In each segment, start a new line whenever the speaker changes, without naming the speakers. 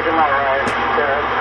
to my right. Good.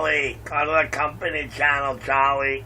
Charlie. Go to the company channel, Charlie.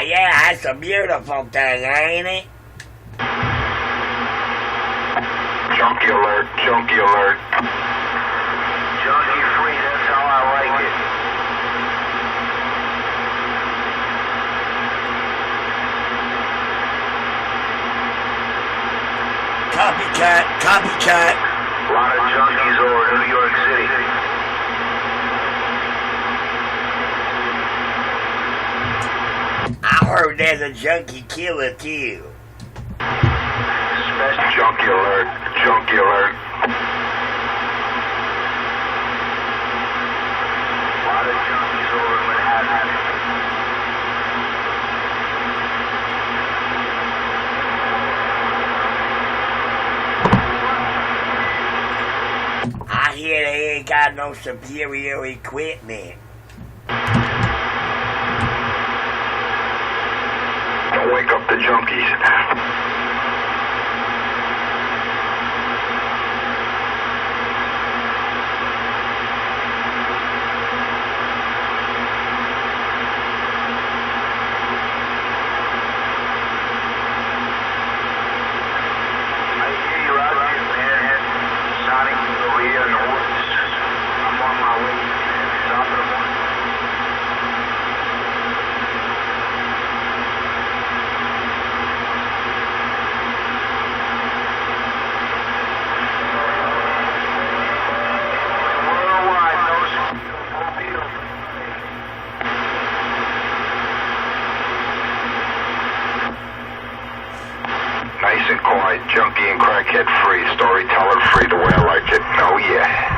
Yeah, that's a beautiful thing, ain't it?
Junkie alert, junkie alert.
Junkie free, that's how I like it.
Copycat, copycat.
A lot of junkies over New York City.
I heard there's a junkie killer too.
Junkie alert, junkie alert.
A lot of junkies over Manhattan.
I hear they ain't got no superior equipment.
Don't wake up the junkies. Nice and quiet, junkie and crackhead free, storyteller free the way I like it. Oh yeah.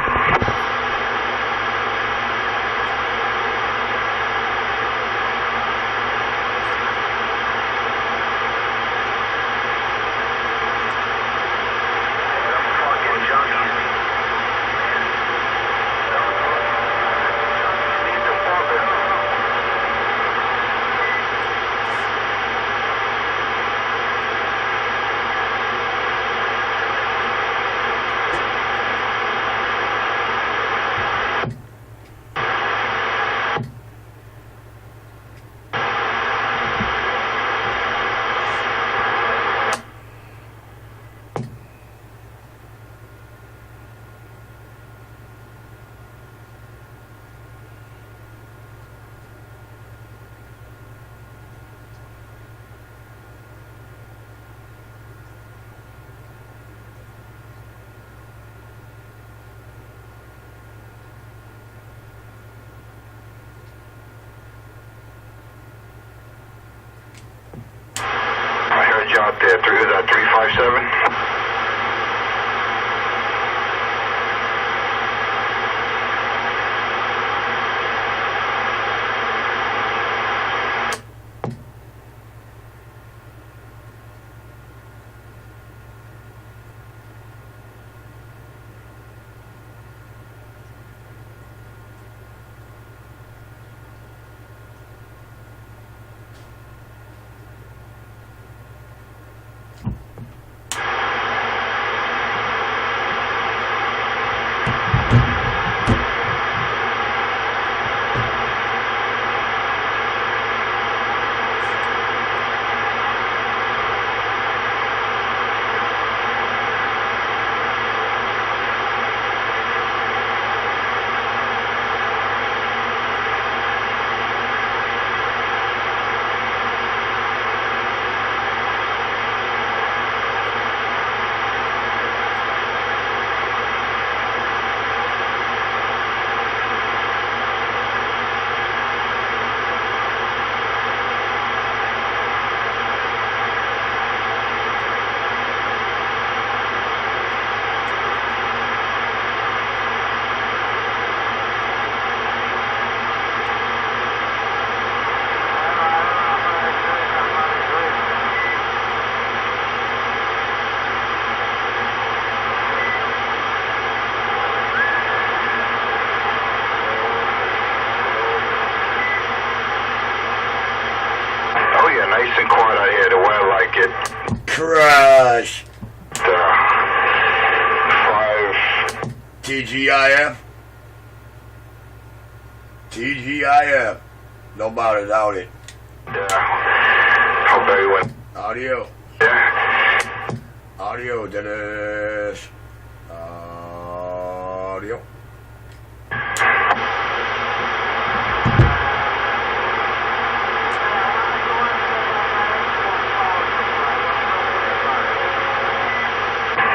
Out there, is that 357? kid.
Crush.
5.
TGIF. TGIF. Nobody doubt it.
Hope everyone.
Audio.
Yeah.
Audio, Dennis. Audio.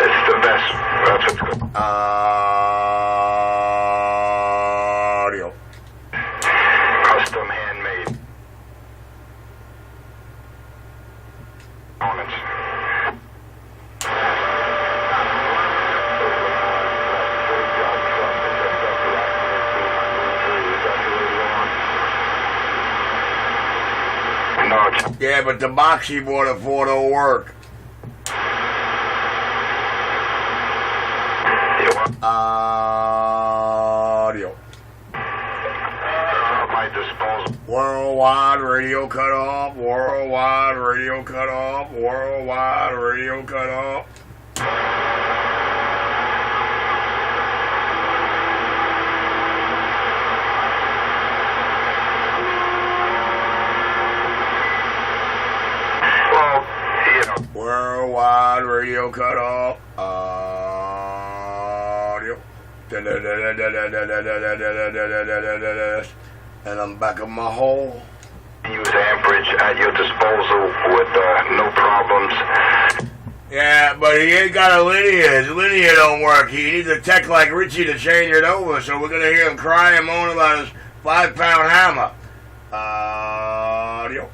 It's the best. That's what's good.
Audio.
Custom handmade. Components. No,
Yeah, but the box he bought it for don't work. Audio.
my disposal.
Worldwide radio cut off. Worldwide radio cut off. Worldwide radio cut off.
Well, you know.
Worldwide radio cut off. Audio. And I'm back in my hole.
Use amperage at your disposal with no problems.
Yeah, but he ain't got a linear. His linear don't work. He needs a tech like Richie to change it over, so we're going to hear him cry and moan about his 5-pound hammer. Audio.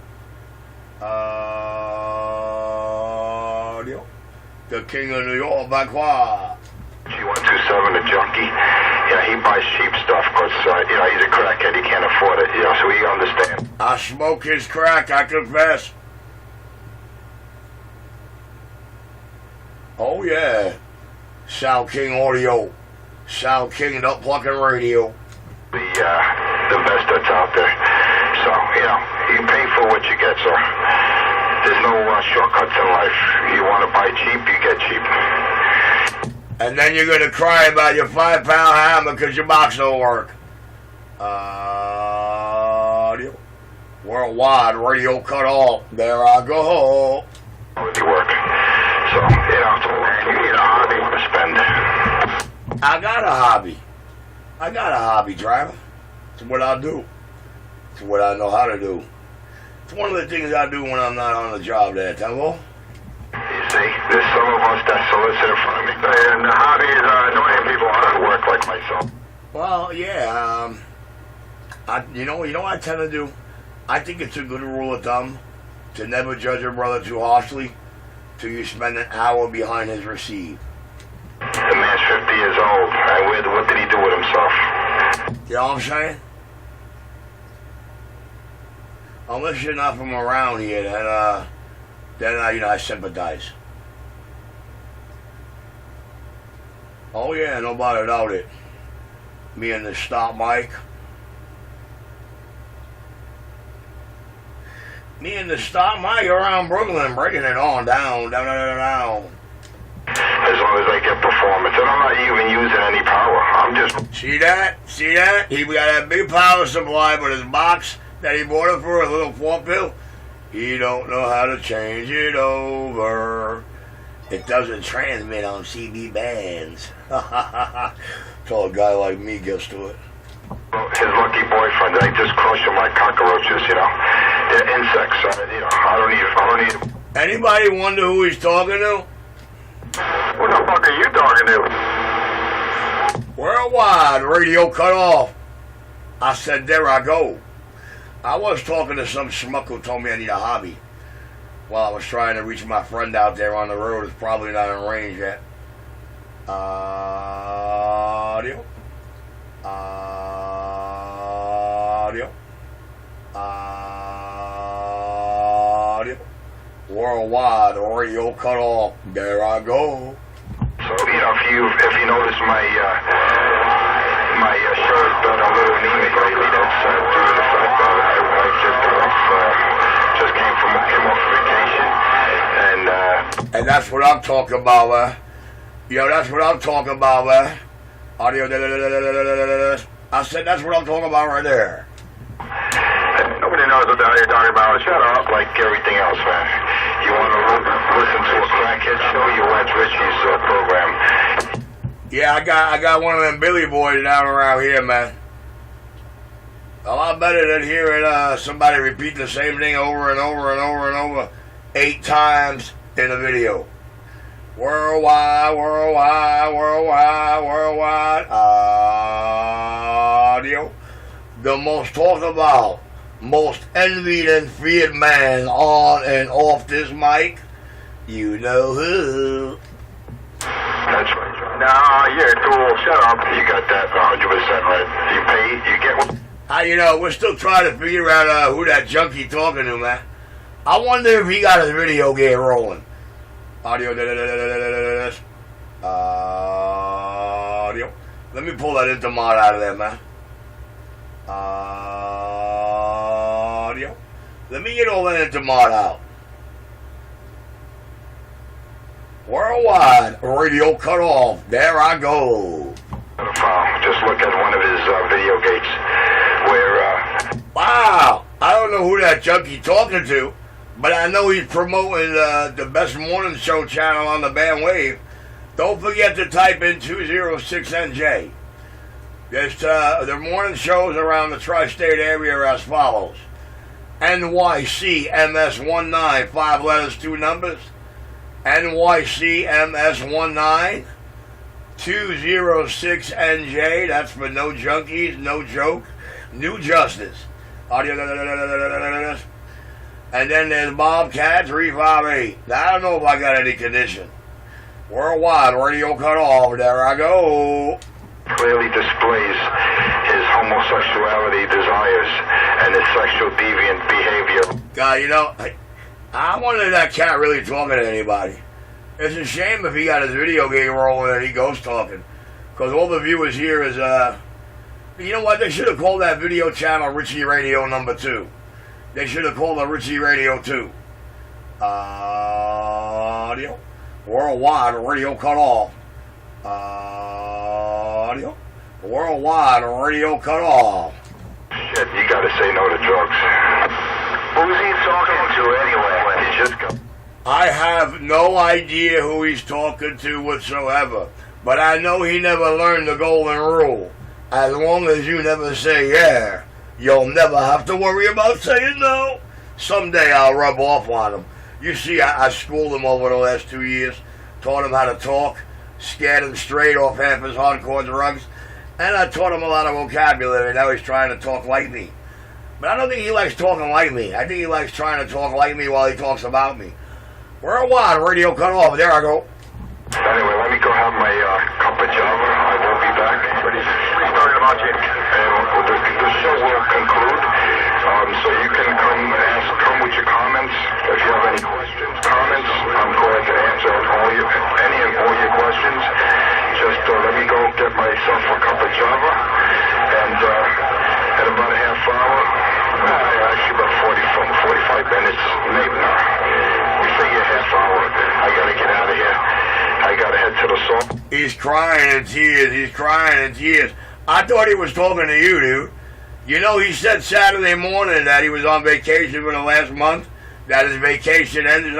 Audio. The king of New York, by qua.
G127, the junkie. Yeah, he buys cheap stuff because, you know, he's a crackhead. He can't afford it, you know, so he understands.
I smoke his crack, I confess. Oh, yeah. Sound King Audio. Sound King Nut Plucking Radio.
The best that's out there. So, you know, you pay for what you get, sir. There's no shortcuts in life. You want to buy cheap, you get cheap.
And then you're going to cry about your 5-pound hammer because your box don't work. Audio. Worldwide radio cut off. There I go.
With your work. So, you know, you need a hobby to spend.
I got a hobby. I got a hobby, driver. It's what I do. It's what I know how to do. It's one of the things I do when I'm not on the job there, Temple.
You see, there's some of us that solicit in front of me. And the hobby is annoying people out of work like myself.
Well, yeah. You know what I tend to do? I think it's a good rule of thumb to never judge a brother too harshly till you spend an hour behind his receive.
The man's 50 years old. And what did he do with himself?
You know what I'm saying? Unless you're not from around here, then I sympathize. Oh yeah, nobody doubt it. Me and the stop mic. Me and the stop mic around Brooklyn, breaking it on down.
As long as I get performance. And I'm not even using any power. I'm just...
See that? He got that big power supply, but his box that he bought it for, a little 4-pill, he don't know how to change it over. It doesn't transmit on CB bands. Till a guy like me gets to it.
His lucky boyfriend, they just crush him like cockroaches, you know. They're insects, you know. I don't need them.
Anybody wonder who he's talking to?
What the fuck are you talking to?
Worldwide radio cut off. I said, there I go. I was talking to some schmuck who told me I need a hobby. While I was trying to reach my friend out there on the road. It's probably not in range yet. Audio. Audio. Audio. Worldwide radio cut off. There I go.
So, you know, if you notice my shirt got a little anemic lately, that's due to the fact that I just came off vacation,
That's what I'm talking about, man. Yo, that's what I'm talking about, man. Audio. I said that's what I'm talking about right there.
Nobody knows what the hell you're talking about. Shut up, like everything else, man. You want to listen to a crackhead show? You watch Richie's program.
Yeah, I got one of them Billy boys down around here, man. A lot better than hearing somebody repeat the same thing over and over and over and over 8 times in a video. Worldwide, worldwide, worldwide, worldwide audio. The most talked about, most envied and feared man on and off this mic. You know who.
That's right. Nah, you're a tool. Shut up. You got that 100% right. You pay, you get what...
You know, we're still trying to figure out who that junkie talking to, man. I wonder if he got his video game rolling. Audio. Audio. Let me pull that intermod out of there, man. Audio. Let me get all that intermod out. Worldwide radio cut off. There I go.
Just look at one of his video gates where...
Wow. I don't know who that junkie talking to, but I know he's promoting the best morning show channel on the bandwave. Don't forget to type in 206NJ. There's the morning shows around the tri-state area are as follows. NYCMS19, 5 letters, 2 numbers. NYCMS19, 206NJ. That's for no junkies, no joke, new justice. Audio. And then there's Bobcat 358. Now, I don't know if I got any condition. Worldwide radio cut off. There I go.
Clearly displays his homosexuality desires and his sexual deviant behavior.
God, you know, I wonder if that cat really talking to anybody. It's a shame if he got his video game rolling and he goes talking. Because all the viewers here is, you know what? They should have called that video channel Richie Radio number 2. They should have called it Richie Radio 2. Audio. Worldwide radio cut off. Audio. Worldwide radio cut off.
Shit, you gotta say no to drugs. Who's he talking to anyway? He just go.
I have no idea who he's talking to whatsoever, but I know he never learned the golden rule. As long as you never say yeah, you'll never have to worry about saying no. Someday I'll rub off on him. You see, I schooled him over the last 2 years, taught him how to talk, scared him straight off half his hardcore drugs, and I taught him a lot of vocabulary. Now he's trying to talk like me. But I don't think he likes talking like me. I think he likes trying to talk like me while he talks about me. Worldwide radio cut off. There I go.
Anyway, let me go have my cup of java. I will be back. But he's talking about you. And the show will conclude. So you can come with your comments. If you have any questions, comments, I'm glad to answer any and all your questions. Just let me go get myself a cup of java. And at about a half hour, actually about 45 minutes, maybe not. We figure half hour. I gotta get out of here. I gotta head to the salt.
He's crying in tears. He's crying in tears. I thought he was talking to you, dude. You know, he said Saturday morning that he was on vacation for the last month, that his vacation ends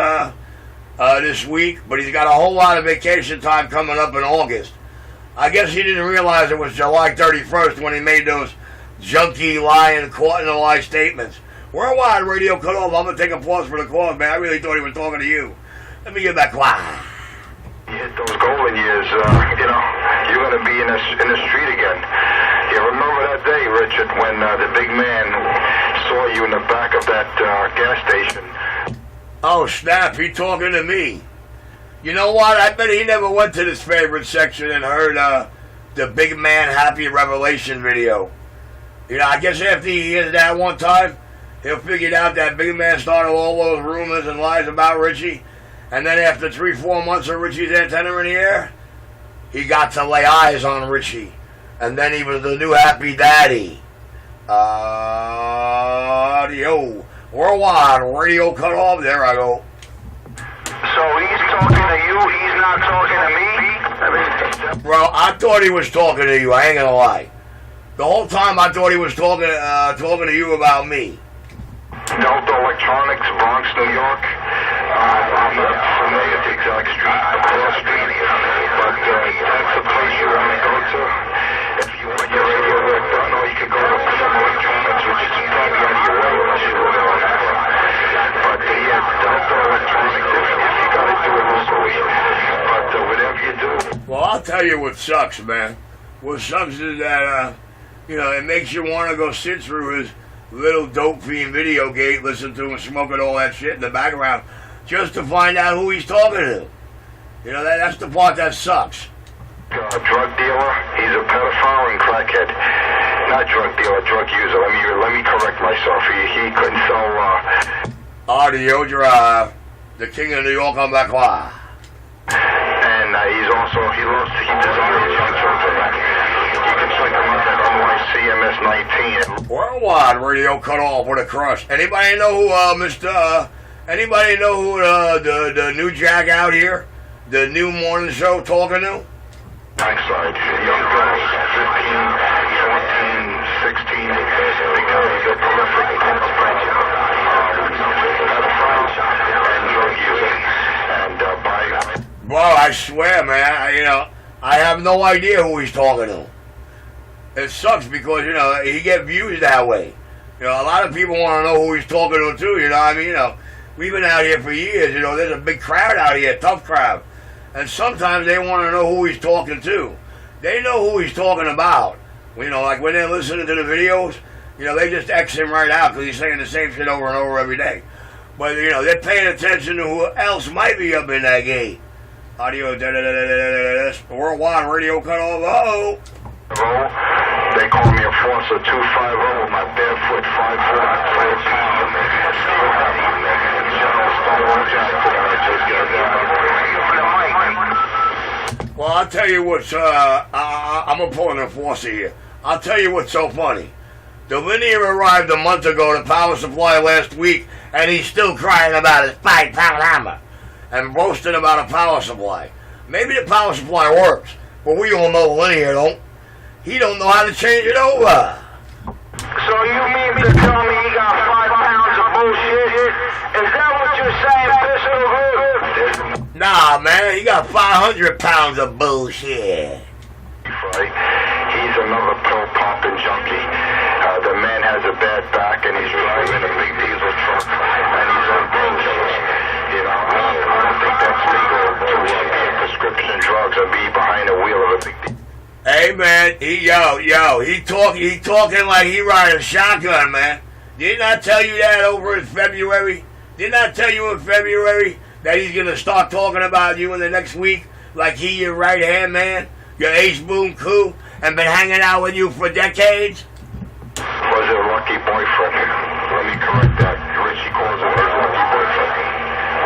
this week, but he's got a whole lot of vacation time coming up in August. I guess he didn't realize it was July 31st when he made those junky, lying, caught in a lie statements. Worldwide radio cut off. I'm going to take a pause for the call, man. I really thought he was talking to you. Let me get back quiet.
You hit those golden years, you know, you're going to be in the street again. You remember that day, Richard, when the big man saw you in the back of that gas station?
Oh, snap. He talking to me. You know what? I bet he never went to this favorite section and heard the Big Man Happy Revelation video. You know, I guess after he hears that one time, he'll figure out that Big Man started all those rumors and lies about Richie. And then after 3-4 months of Richie's antenna in the air, he got to lay eyes on Richie. And then he was the new happy daddy. Audio. Worldwide radio cut off. There I go.
So he's talking
he's not talking to me? I mean,
Bro, I thought he was talking to you. I ain't gonna lie. The whole time I thought he was talking to you about me.
Delta Electronics, Bronx, New York. I'm not familiar with the exact street, across street, but that's the place you want to go to. If you want your radio work done, or you could go to Plum Electronics, which is probably out of your way unless you live in Manhattan. But Delta Electronics, if you got to do it locally. But whatever you do.
Well, I'll tell you what sucks, man. What sucks is that, it makes you want to go sit through his little dope fiend video gate, listen to him smoking all that shit in the background, just to find out who he's talking to. You know, that's the part that sucks.
A drug dealer, he's a pedophile and crackhead. Not drug dealer, drug user. Let me correct myself. He couldn't sell,
Audio Drive, the king of New York on Black Wire.
And he desires young children. You can check him out at NYCMS 19.
Worldwide radio cut off with a crush. Anybody know who, anybody know who the new jack out here, the new morning show talking to?
Backside, young girls, 15, 14, 16, because they're prolific pedophiles and drug users. And by...
Well, I swear, man, I have no idea who he's talking to. It sucks because, he get views that way. A lot of people want to know who he's talking to, too, you know what I mean? We've been out here for years, there's a big crowd out here, tough crowd. And sometimes they want to know who he's talking to. They know who he's talking about. Like when they're listening to the videos, they just X him right out because he's saying the same shit over and over every day. But, they're paying attention to who else might be up in that gate. Audio, worldwide radio cut off. Uh-oh.
They call me a Forcer 250 with my barefoot 5 foot.
Well, I'll tell you what's, I'm going to pull an enforcer here. I'll tell you what's so funny. The linear arrived a month ago to Power Supply last week, and he's still crying about his 5-pound hammer and boasting about a Power Supply. Maybe the Power Supply works, but we all know the linear don't. He don't know how to change it over.
so you mean to tell me he got 5 pounds of bullshit? Is that what you're saying, Pistol Hood?
Nah, man, he got 500 pounds of bullshit.
He's another pill-popping junkie. The man has a bad back and he's driving a big diesel truck and he's on painkillers. I don't think that's legal to be a prescription drugs and be behind the wheel of a big diesel.
Hey, man, he talking like he riding shotgun, man. Didn't I tell you that over in February? Didn't I tell you in February that he's going to start talking about you in the next week like he your right-hand man, your ace-boom coup, and been hanging out with you for decades?
Was it a lucky boyfriend? Let me correct that. Richie calls him his lucky boyfriend.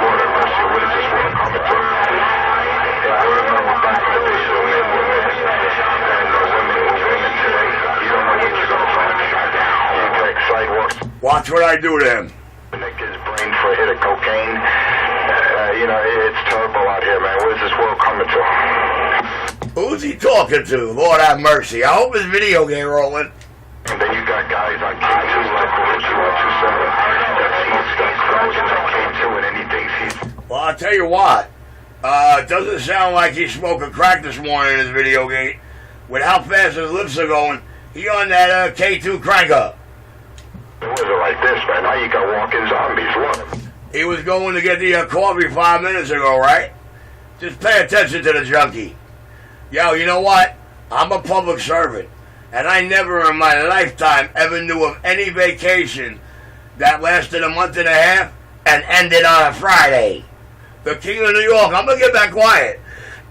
Lord have mercy, what is this world coming to? Yeah, I remember back in the days when men were men and women were women today. You don't know what you're going to find. You take sidewalks.
Watch what I do to him.
Nick his brain for a hit of cocaine. It's terrible out here, man. What is this world coming to?
Who's he talking to? Lord have mercy. I hope his video game rolling.
And then you got guys on K2 like Richie 127 that smokes that crows and that K2 and anything he's...
Well, I'll tell you what. It doesn't sound like he's smoking crack this morning in his video game. With how fast his lips are going, he on that K2 crank up.
It wasn't like this, man. Now you got walking zombies. Look.
He was going to get the coffee 5 minutes ago, right? Just pay attention to the junkie. Yo, you know what? I'm a public servant. And I never in my lifetime ever knew of any vacation that lasted a month and a half and ended on a Friday. The king of New York, I'm going to get back quiet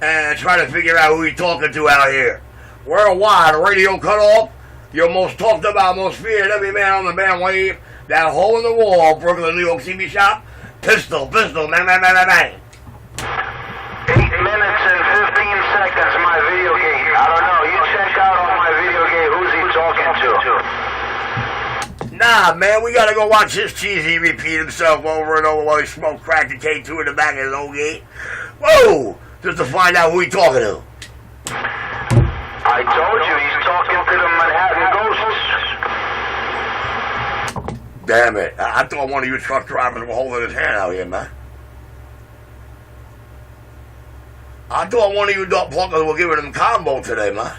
and try to figure out who he's talking to out here. Worldwide, radio cut off, your most talked about, most feared, every man on the bandwave, that hole in the wall, Brooklyn, New York TV shop, pistol, bang, bang, bang, bang, bang.
8 minutes and 15 seconds, my video game. I don't know, you check out on my video game, who's he talking to?
Nah, man, we gotta go watch his cheesy repeat himself over and over while he smoked crack and K2 in the back of his old gate. Whoa! Just to find out who he talking to.
I told you, he's talking to the Manhattan Ghosts.
Damn it. I thought one of you truck drivers were holding his hand out here, man. I thought one of you dog pluckers were giving him combo today, man.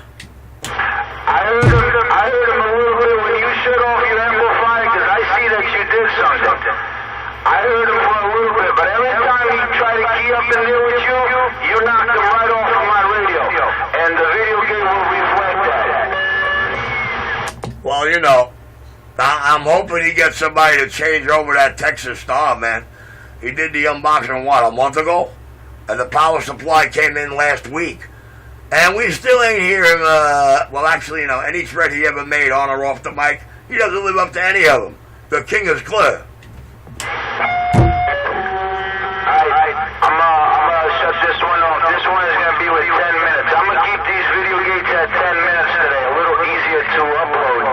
I heard him a little bit when you shut off your amplifier, because I see that you did something. I heard him for a little bit, but every time he tried to key up in there with you, you knocked him right off of my radio. And the video game will reflect that.
Well, you know, I'm hoping he gets somebody to change over that Texas Star, man. He did the unboxing, what, a month ago? And the power supply came in last week. And we still ain't hearing, well, actually, you know, any threat he ever made on or off the mic, he doesn't live up to any of them. The king is clear.
I'm gonna shut this one off. This one is gonna be with 10 minutes. I'm gonna keep these video gates at 10 minutes today, a little easier to upload.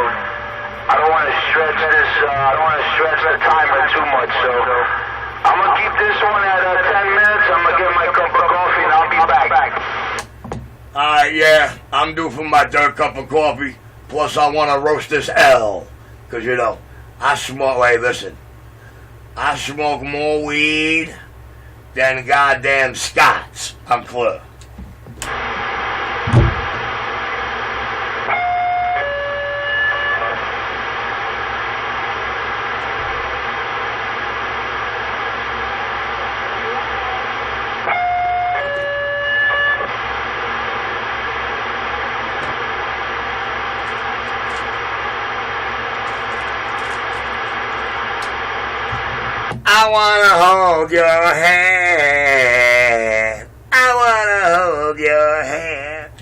I don't want to stretch this. I don't want to stretch the timer too much, so I'm gonna keep this one at 10 minutes. I'm gonna get my cup of coffee and I'll be back.
Alright, yeah, I'm due for my third cup of coffee. Plus, I want to roast this L. Because, you know, I smoke, hey, listen. I smoke more weed than goddamn Scots. I'm clear. I wanna hold your hand. I wanna hold your hand.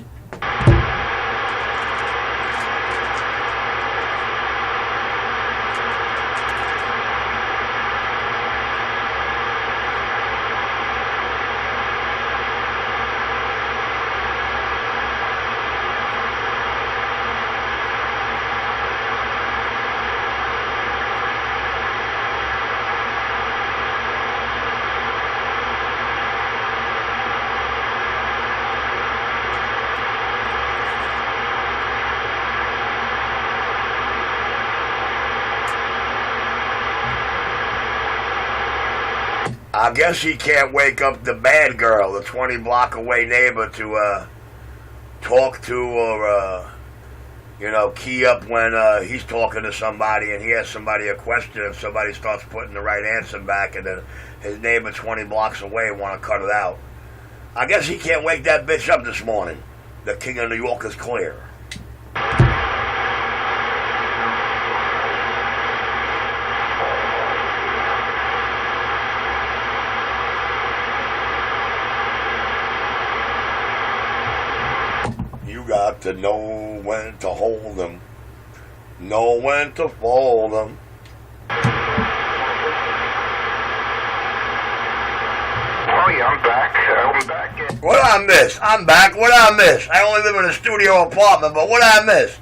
I guess he can't wake up the bad girl, the 20-block away neighbor, to talk to or, you know, key up when he's talking to somebody and he asks somebody a question and somebody starts putting the right answer back and then his neighbor 20 blocks away want to cut it out. I guess he can't wake that bitch up this morning. The king of New York is clear. You got to know when to hold them, know when to fold them.
Oh yeah, I'm back.
What I miss? I'm back. What I miss? I only live in a studio apartment, but what I miss?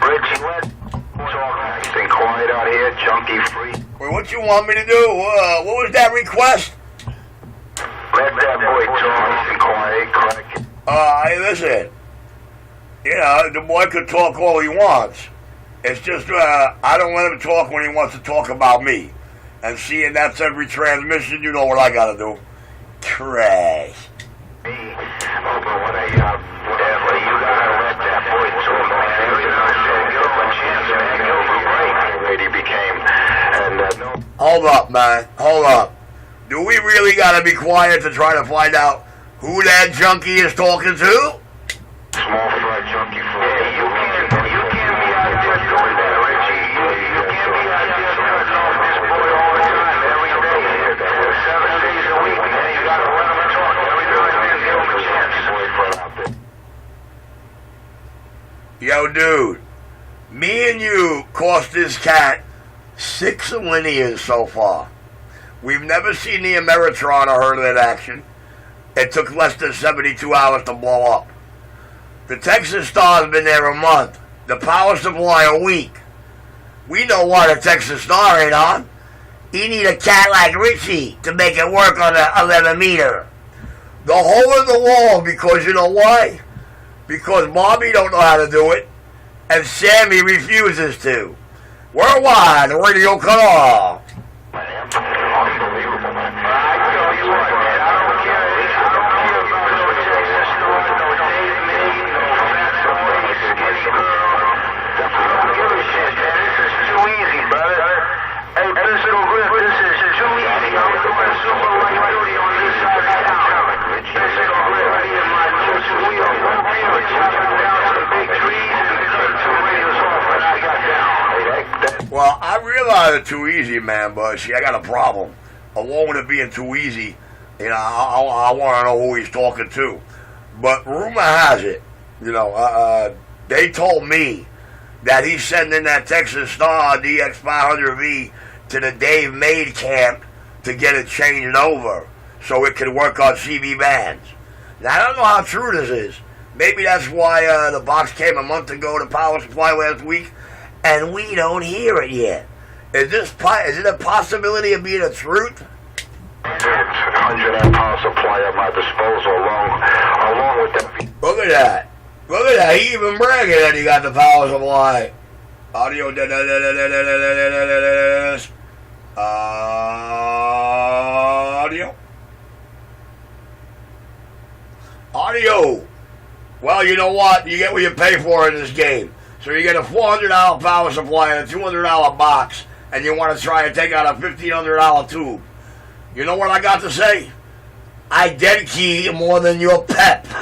Richie, let's talk nice and quiet out here, junkie free.
Well, what you want me to do? What was that request?
Let that boy talk nice and quiet, crack.
Hey, listen. You know, the boy could talk all he wants. It's just, I don't let him talk when he wants to talk about me. And seeing that's every transmission, you know what I gotta do. Trash.
Oh, but what you gotta let that boy talk, man. You know, give him a chance, man. Give him a break. He became, and no.
Hold up, man. Hold up. Do we really gotta be quiet to try to find out who that junkie is talking to?
Small fry junkie for you can't be out there doing that, Richie. You can't be out there cutting off this boy all the time, every day, 7 days a week, man. You gotta let him talk every day and give him a chance.
Yo, dude, me and you cost this cat 6 linears so far. We've never seen the Ameritron or heard of that action. It took less than 72 hours to blow up. The Texas Star's been there a month. The power supply a week. We know why the Texas Star ain't on. You need a cat like Richie to make it work on the 11 meter. The hole in the wall, because you know why? Because Bobby don't know how to do it, and Sammy refuses to. Worldwide, the radio cut off.
Unbelievable, man.
I tell you what, man, I don't care about no Texas Star, no Dave May, no fat boy, skinny girl. I don't give a shit, man. This is too easy, brother. Hey, Pistol Grip, this is too easy. I'm doing super light duty on this side of town. Pistol Grip, in my new wheel, chopping down some big trees and cutting some radios off what I got down.
Well, I realize it's too easy, man, but see, I got a problem. Along with it being too easy, you know, I want to know who he's talking to. But rumor has it, you know, they told me that he's sending that Texas Star DX500V to the Dave Maid camp to get it changed over so it can work on CB bands. Now, I don't know how true this is. Maybe that's why the box came a month ago to Power Supply last week, and we don't hear it yet. Is it a possibility of being a truth?
100 amp power supply at my disposal, along with that.
Look at that. Look at that. He even bragging that he got the power supply. Audio. Audio. Well, you know what? You get what you pay for in this game. So you get a $400 power supply and a $200 box, and you want to try and take out a $1,500 tube. You know what I got to say? I dead key more than your pep.
I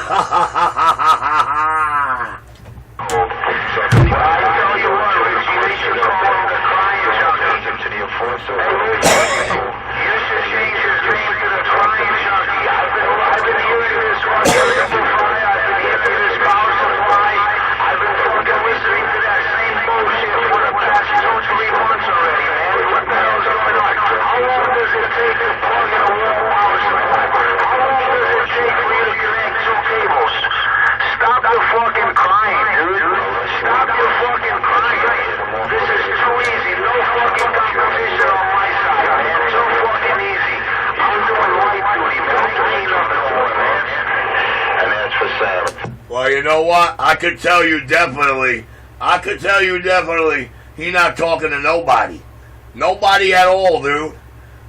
tell you what, Richie, they should call him the crying junkie.
To the enforcer.
You should change your name to the crying junkie. I've been hearing this one. I've been hearing this power supply. I've been fucking listening to that same bullshit for the past 2-3 months already, man. What the hell's going on? How long does it take to plug in a wall power supply? How long does it take for you to connect 2 cables? Stop the fucking crying, dude. Stop the fucking crying. This is too easy. No fucking competition on my side, man. Too fucking easy. I'm doing light duty, man. I ain't nothing more, man.
And that's for Sam.
Well, you know what? I could tell you definitely. He's not talking to nobody. Nobody at all, dude.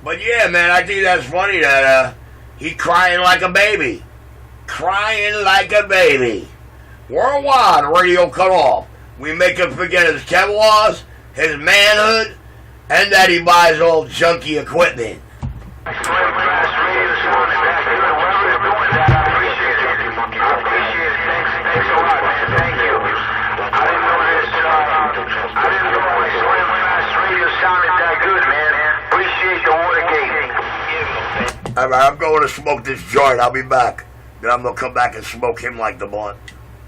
But yeah, man, I think that's funny that he crying like a baby. Crying like a baby. Worldwide, radio cut off. We make him forget his Kevlars, his manhood, and that he buys all junky equipment. Alright, I'm going to smoke this joint. I'll be back. Then I'm going to come back and smoke him like the blunt.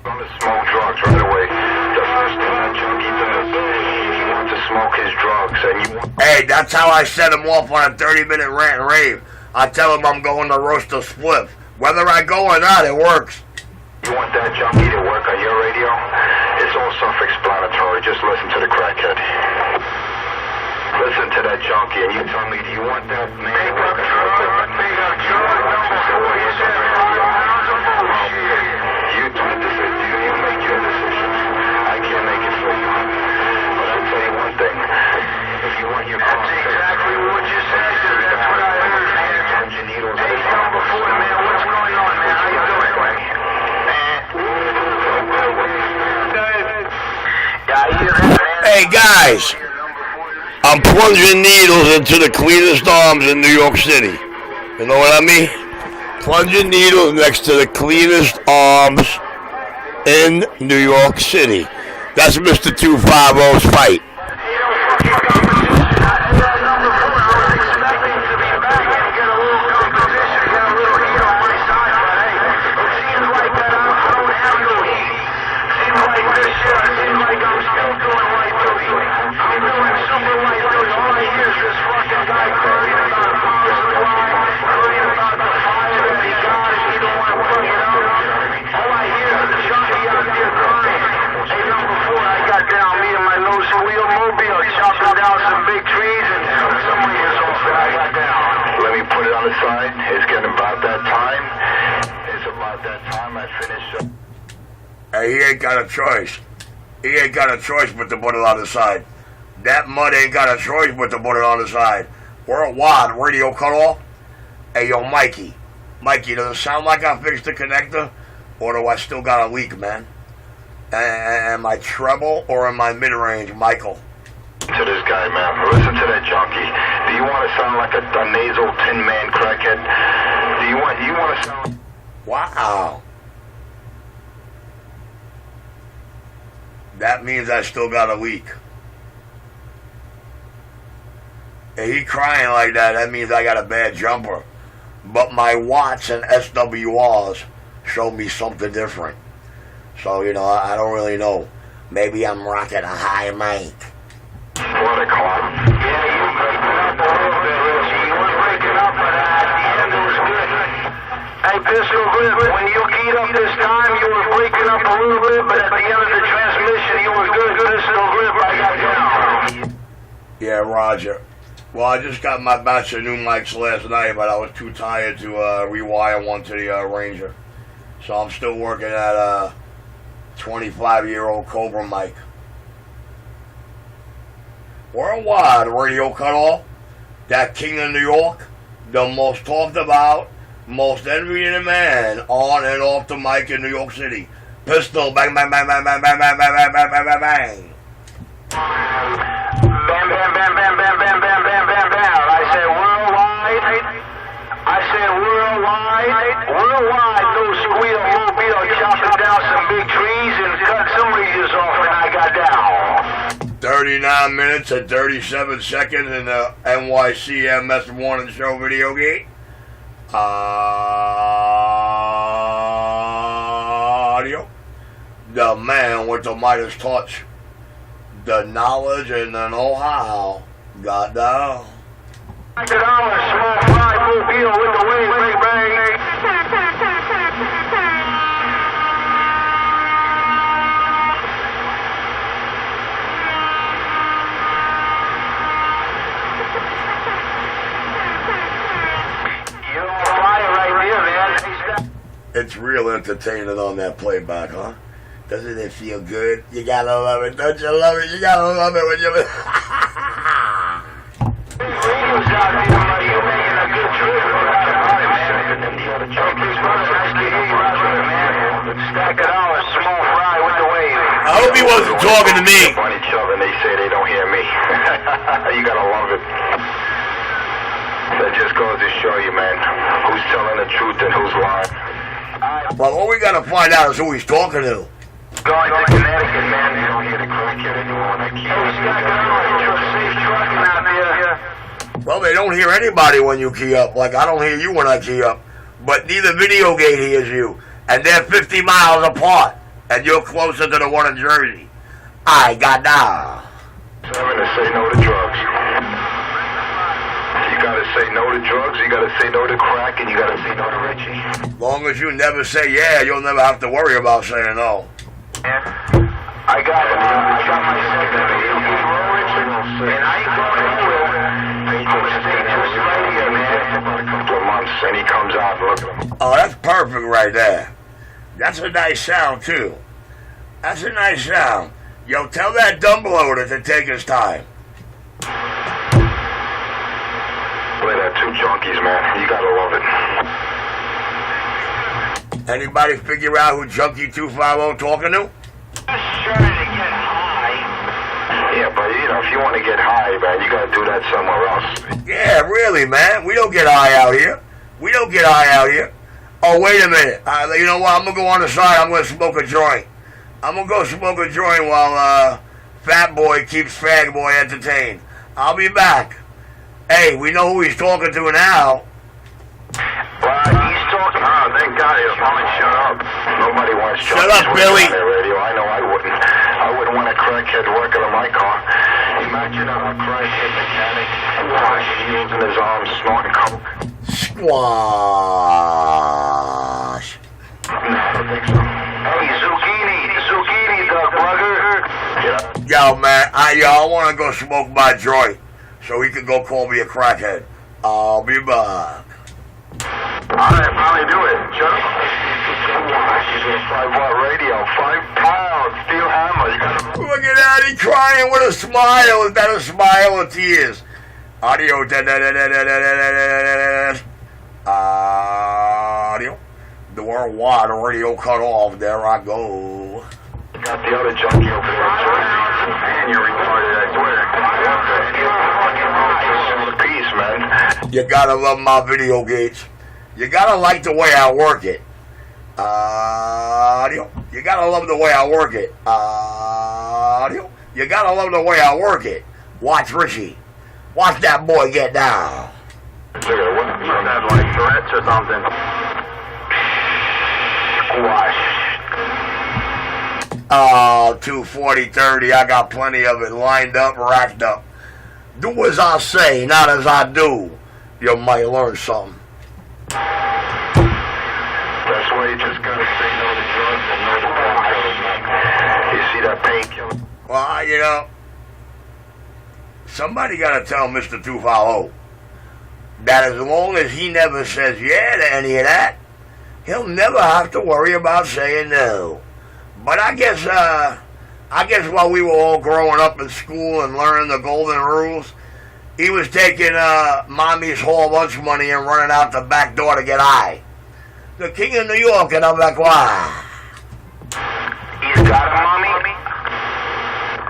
I'm going to smoke drugs right away. The first thing that junkie does, he wants to smoke his drugs. And
Hey, that's how I set him off on a 30-minute rant and rave. I tell him I'm going to roast a spliff. Whether I go or not, it works.
You want that junkie to work on your radio? It's all self-explanatory. Just listen to the crackhead. Listen to that junkie and you tell me, do you want that man to work on your radio? You make your decision. I can't make it for you. But I'll tell you one thing. If you want your car
That's exactly what you said, because that's what I heard, man. Hey, number 4, man, what's going on, man? How you doing?
Hey, guys. I'm plunging needles into the cleanest arms in New York City. You know what I mean? Plunging needles next to the cleanest arms in New York City. That's Mr. 250's fight. he ain't got a choice. He ain't got a choice but to put it on the side. That mud ain't got a choice but to put it on the side. Worldwide radio cutoff. Hey, yo, Mikey. Mikey, does it sound like I fixed the connector? Or do I still got a leak, man? Am I treble or am I mid-range, Michael?
To this guy, man. Listen to that junkie. Do you want to sound like a nasal tin man crackhead? Do you want to sound...
Wow. That means I still got a leak. If he crying like that, that means I got a bad jumper. But my watts and SWRs show me something different. So, you know, I don't really know. Maybe I'm rocking a high mic.
What a clown.
Yeah, you breaking up a little bit, Richie. You were breaking up, but at the end it was good. Hey, Pistol Grip, when you keyed up this time, you were breaking up a little bit, but at the end of the transmission, you were good. Pistol Grip, I got down.
Yeah, Roger. Well, I just got my batch of new mics last night, but I was too tired to rewire one to the Ranger. So I'm still working at a 25-year-old Cobra mic. Worldwide radio cutoff. That King of New York, the most talked about, most envied man on and off the mic in New York City. Pistol, bang, bang, bang, bang, bang, bang, bang, bang, bang, bang, bang, bang, bang.
Bam, bam, bam, bam, bam, bam, bam, bam, bam, bam. I said worldwide. I said worldwide, no squeal, mobile, chopping down some big trees and cut some ridges off, and I got down.
39 minutes and 37 seconds in the NYCMS Morning Show video gate. Audio. The man with the Midas touch. The knowledge and the know-how got down.
$100, small fry, mobile with the wave, bang, bang. You're on fire right here, man.
It's real entertaining on that playback, huh? Doesn't it feel good? You gotta love it, don't you love it? You gotta love it when you...
Radio's out there, buddy. You're making a good trip. Stack of dollars, small fry with the wave.
I hope he wasn't talking to me.
On each other and they say they don't hear me. You gotta love it. That just goes to show you, man, who's telling the truth and who's lying.
Well, all we gotta find out is who he's talking to.
Going to Connecticut, man.
They don't hear the crackhead anymore. They keep
Safe trucking out there.
Well, they don't hear anybody when you key up. Like, I don't hear you when I key up. But neither video gate hears you. And they're 50 miles apart. And you're closer to the one in Jersey. I got down.
7 to say no to drugs. You gotta say no to drugs, you gotta say no to crack, and you gotta say no to Richie.
As long as you never say yeah, you'll never have to worry about saying no.
I got it. I got my second. And I ain't going anywhere. I'm gonna stay just right here, man.
About a couple of months, and he comes out and look at him.
Oh, that's perfect right there. That's a nice sound, too. That's a nice sound. Yo, tell that dumb loader to take his time.
Play that two junkies, man. You gotta love it.
Anybody figure out who Junkie 250 talking to?
Just trying to get high.
Yeah, but you know, if you want to get high, man, you gotta do that somewhere else.
Yeah, really, man. We don't get high out here. We don't get high out here. Oh, wait a minute. You know what? I'm going to go on the side. I'm going to smoke a joint. I'm going to go smoke a joint while Fat Boy keeps Fag Boy entertained. I'll be back. Hey, we know who he's talking to now.
Well, he's talking. Oh, thank God he'll finally shut up. Nobody wants to
Shut up, Billy.
On their radio. I know I wouldn't. I wouldn't want a crackhead working on my car. Imagine a crackhead mechanic washing heels in his arms, snorting coke.
Squash.
No, I don't think so.
Hey, zucchini, Doug Plugger.
Yeah.
Yo, man, I want to go smoke my joint so he can go call me a crackhead. I'll be back.
All right, probably do it. Shut up. with a 5-watt radio. 5 pounds, steel hammer. You gotta...
Look at that, he crying with a smile. Is that a smile or tears? Audio. Audio. Door one, radio cut off. There I go.
Got the other junkie over there. Man, you're retarded, I swear. Peace, man.
You gotta love my video gates. You gotta like the way I work it. Audio. You gotta love the way I work it. Audio. You gotta love the way I work it. Watch Richie. Watch that boy get down.
Look at it. What is that, like threats or something? Squash.
240-30. I got plenty of it lined up, racked up. Do as I say, not as I do. You might learn something.
That's why you just gotta say no to drugs and no to painkillers, man. You see that painkiller?
Well, you know, somebody gotta tell Mr. Tufalo that as long as he never says yeah to any of that, he'll never have to worry about saying no. But I guess while we were all growing up in school and learning the golden rules, he was taking mommy's whole lunch money and running out the back door to get high. The king of New York, and I'm like, wow.
He's got a mommy?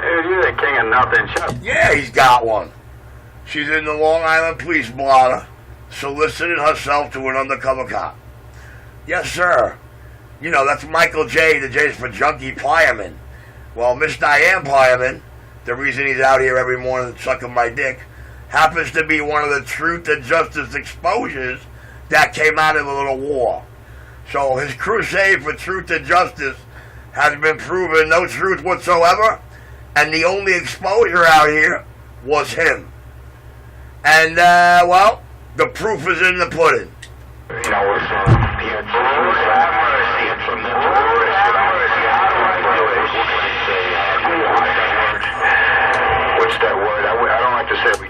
Dude, you're the king of nothing. Shut up.
Yeah, he's got one. She's in the Long Island police blotter, soliciting herself to an undercover cop. Yes, sir. You know, that's Michael J. The J's for Junkie Plierman. Well, Miss Diane Plierman, the reason he's out here every morning sucking my dick, happens to be one of the Truth and Justice exposures that came out of a little war. So his crusade for truth and justice has been proven no truth whatsoever, and the only exposure out here was him. And, well, the proof is in the pudding.
You know, it's, he had some mental what's that word? I don't like to say we...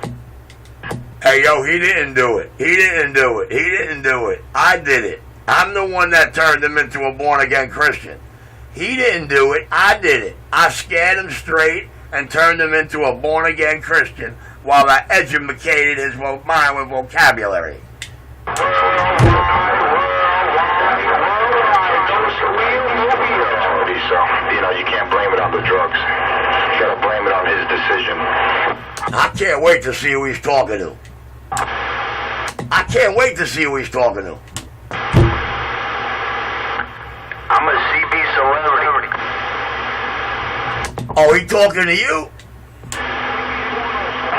Hey, yo, he didn't do it. He didn't do it. He didn't do it. I did it. I'm the one that turned him into a born-again Christian. He didn't do it. I did it. I scared him straight and turned him into a born-again Christian while I educated his mind with vocabulary.
So, you know, you can't blame it on the drugs. You gotta blame it on his decision.
I can't wait to see who he's talking to. I can't wait to see who he's talking to.
I'm a CB celebrity.
Oh, he talking to you?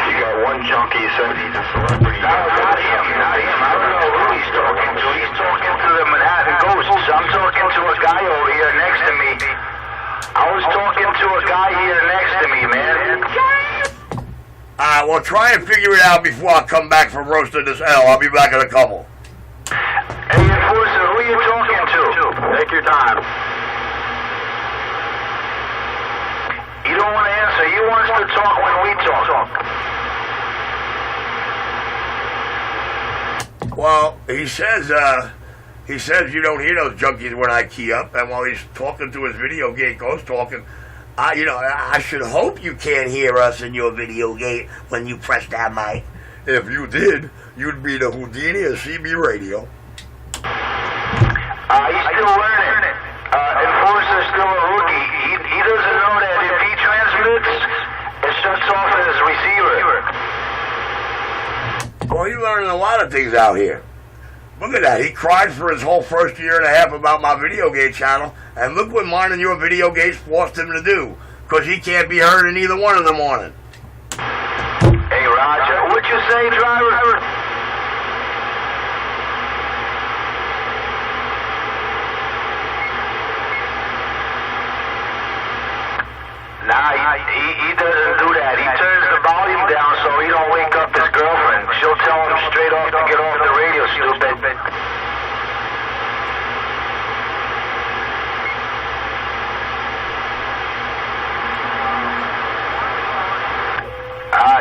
You got one junkie, he said he's a celebrity.
Not him. I don't know who he's talking to. He's talking to the Manhattan Ghosts. I'm talking to a guy over here next to me. I was talking to a guy here next to me, man.
Alright, well, try and figure it out before I come back from roasting this L. I'll be back in a couple.
Hey, enforcer, who are you talking to?
Take your time.
You don't want to answer. He wants to talk when we talk.
Well, he says you don't hear those junkies when I key up, and while he's talking to his video gate ghost talking, I should hope you can't hear us in your video gate when you press that mic. If you did, you'd be the Houdini of CB radio.
He's still learning. Enforcer's still a rookie. He doesn't know that if he transmits, it shuts off his receiver.
Well, he's learning a lot of things out here. Look at that. He cried for his whole first year and a half about my video gate channel, and look what mine and your video gates forced him to do, because he can't be heard in either one in the morning.
Hey, Roger, what'd you say, driver? Nah, he doesn't do that. He turns the volume down so he don't wake up his girlfriend. She'll tell him straight off to get off the radio, stupid.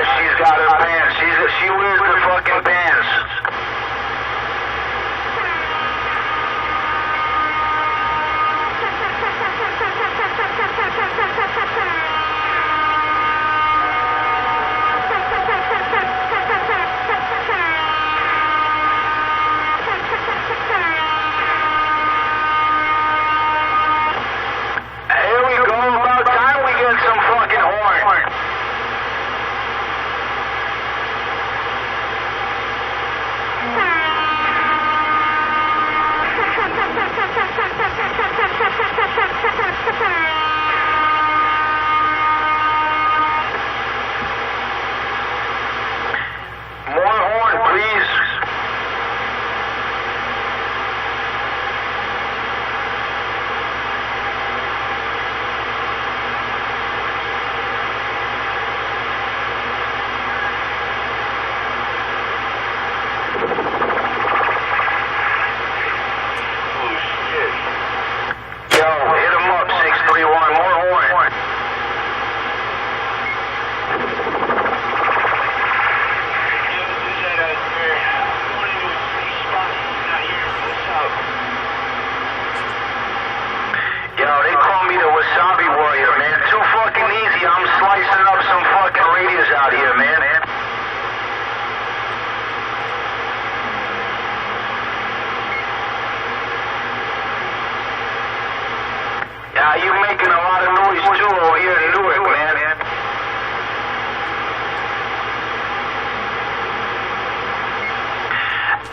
She's got her pants. She wears the fucking pants. boys too over here in Newark, man.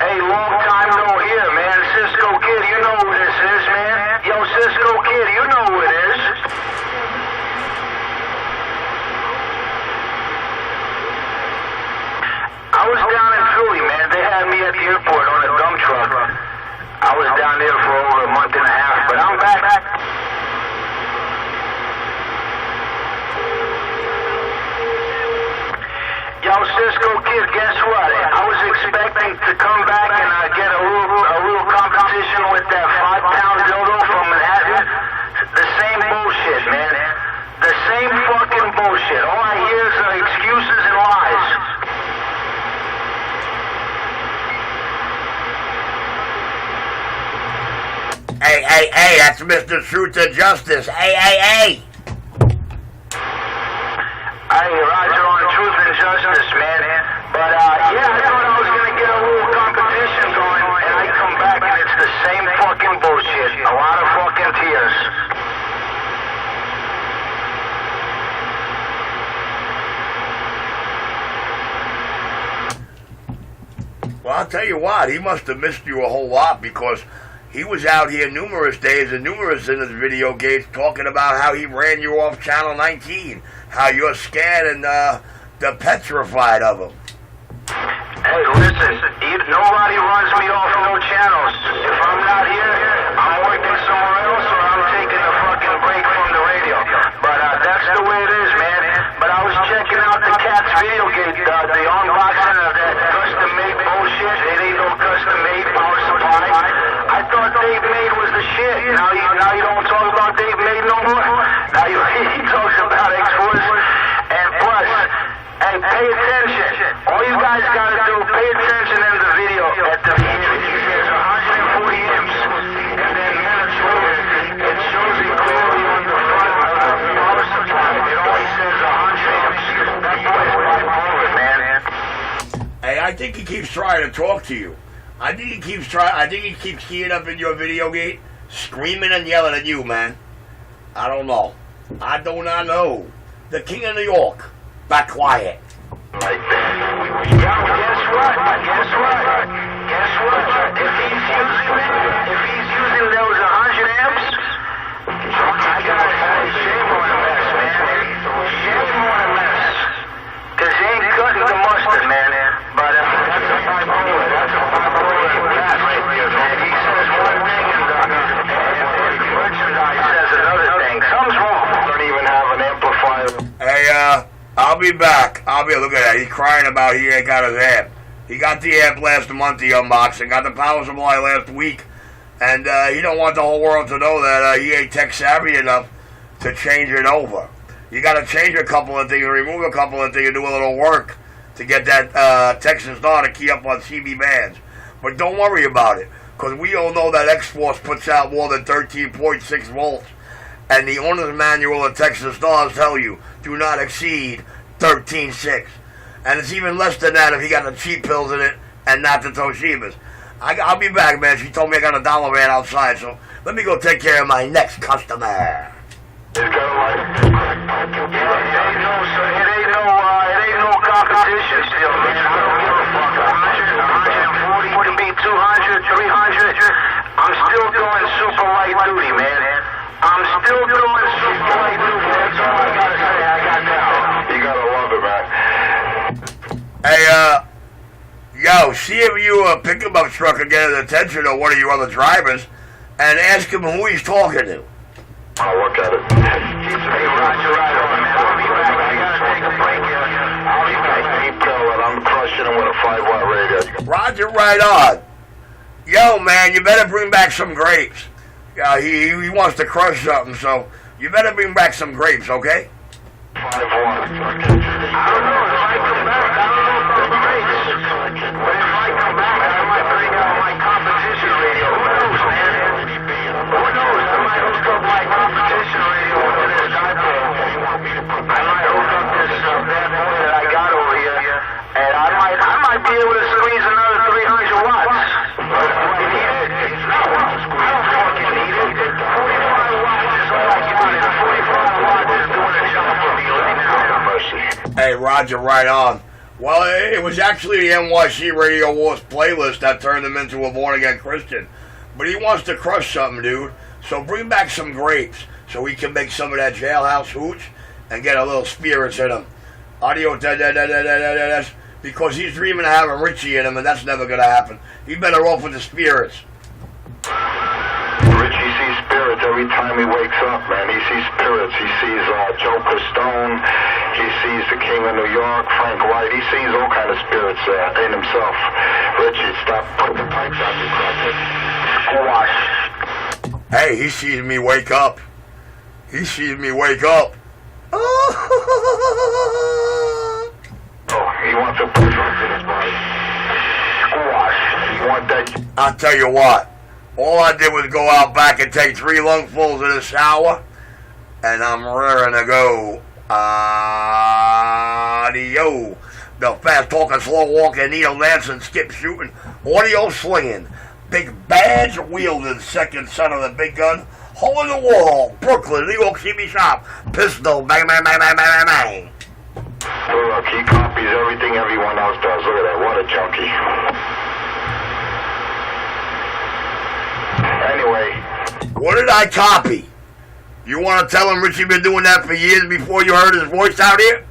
Hey, long time no hear, man. Cisco Kid, you know who this is, man. Yo, Cisco Kid, you know who it is. I was down in Philly, man. They had me at the airport on a dump truck. I was down there for over a month and a half, but I'm back. Yo, Cisco Kid, guess what? I was expecting to come back and get a little competition with that 5-pound dildo from Manhattan. The same bullshit, man. The same fucking bullshit. All I hear is excuses and lies.
Hey, that's Mr. Truth and Justice. Hey.
Hey, Roger on Truth and Justice, man. But, yeah, I thought I was gonna get a little competition going, and I come back and it's the same fucking bullshit. A lot of fucking tears.
Well, I'll tell you what, he must have missed you a whole lot because he was out here numerous days and numerous in his video games talking about how he ran you off Channel 19, how you're scared and they're petrified of him.
Hey, listen, nobody runs me off no channels. If I'm not here, I'm working somewhere else or I'm taking a fucking break from the radio. But that's the way it is, man. But I was checking out the Cat's video game, the unboxing of that custom-made bullshit. It ain't no custom-made power supply. I thought Dave Made was the shit. Now you don't talk about Dave Made no more. Now he talks about X-Force. And plus, hey, pay attention. All you guys gotta do, pay attention in the video at the beginning. He says 140 amps, and then minutes later, it shows it clearly on the front of the power supply. It only says 100 amps. That boy's bipolar, man.
Hey, I think he keeps trying to talk to you. I think he keeps keying up in your video gate, screaming and yelling at you, man. I don't know. I do not know. The King of New York. Back quiet.
Guess what? If he's using those 100 amps, I gotta say, shame on him, man. Shame on him, cause he ain't cutting the mustard, man. But that's a bipolar. That's a bipolar cat right there, man. He says one thing and the merchandise says another thing. Something's wrong. Don't even have an amplifier.
Hey, I'll be back. Look at that. He's crying about he ain't got his amp. He got the amp last month, the unboxing. Got the power supply last week. And he don't want the whole world to know that he ain't tech savvy enough to change it over. You got to change a couple of things, remove a couple of things, and do a little work to get that Texas Star to key up on CB bands. But don't worry about it, because we all know that X-Force puts out more than 13.6 volts. And the owner's manual of Texas Stars tell you, do not exceed 13.6. And it's even less than that if you got the cheap pills in it and not the Toshibas. I'll be back, man. She told me I got a dollar van outside, so let me go take care of my next customer.
It ain't no competition still, man. I don't give a fuck. 100, 140, could be 200, 300. I'm still doing super light duty, man. I'm still doing super light duty. That's all I gotta say. I got that. You gotta love it, man.
Hey, yo, see if you pick him up truck and get his attention or one of your other drivers and ask him who he's talking to.
I'll look at it.
Hey, Roger, right on, man. I'll be back. I gotta take a break here. I'll be back.
Keep telling. I'm crushing him with a 5-watt radio.
Roger, right on. Yo, man, you better bring back some grapes. He wants to crush something, so you better bring back some grapes, okay?
5 watts.
I don't know. If I come back, I don't know about the race. But if I come back, I might bring out my competition radio. Who knows, man? Who knows? I might hook up my competition radio with this dipole. I might hook up this bad boy that I got over here, and I might be able to squeeze another 300 watts. But do I need it? No, I don't fucking need it. 45 watts is all I got, and 45 watts
Hey, Roger, right on. Well, it was actually the NYC Radio Wars playlist that turned him into a born-again Christian. But he wants to crush something, dude. So bring back some grapes so we can make some of that jailhouse hooch and get a little spirits in him. Audio, because he's dreaming of having Richie in him, and that's never going to happen. He's better off with the spirits.
Richie sees spirits every time he wakes up, man. He sees spirits. He sees Joe Pistone. He sees the King of New York, Frank White. He sees all kind of spirits in himself. Richie, stop putting the pipes out, you crackhead. Squash.
Hey, he sees me wake up. He sees me wake up.
Oh, he wants to put drugs in his body. Squash. You want that?
I'll tell you what. All I did was go out back and take 3 lungfuls of the shower, and I'm raring to go. Audio. The fast talking, slow walking, needle dancing, skip shooting, audio slinging, big badge wielding, second son of the big gun, hole in the wall, Brooklyn, New York City shop, pistol, bang, bang, bang, bang, bang, bang, bang.
Look, he copies everything everyone else does. Look at that. What a junkie. Anyway.
What did I copy? You want to tell him Richie been doing that for years before you heard his voice out here?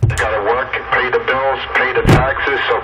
Gotta work, pay the bills, pay the taxes, so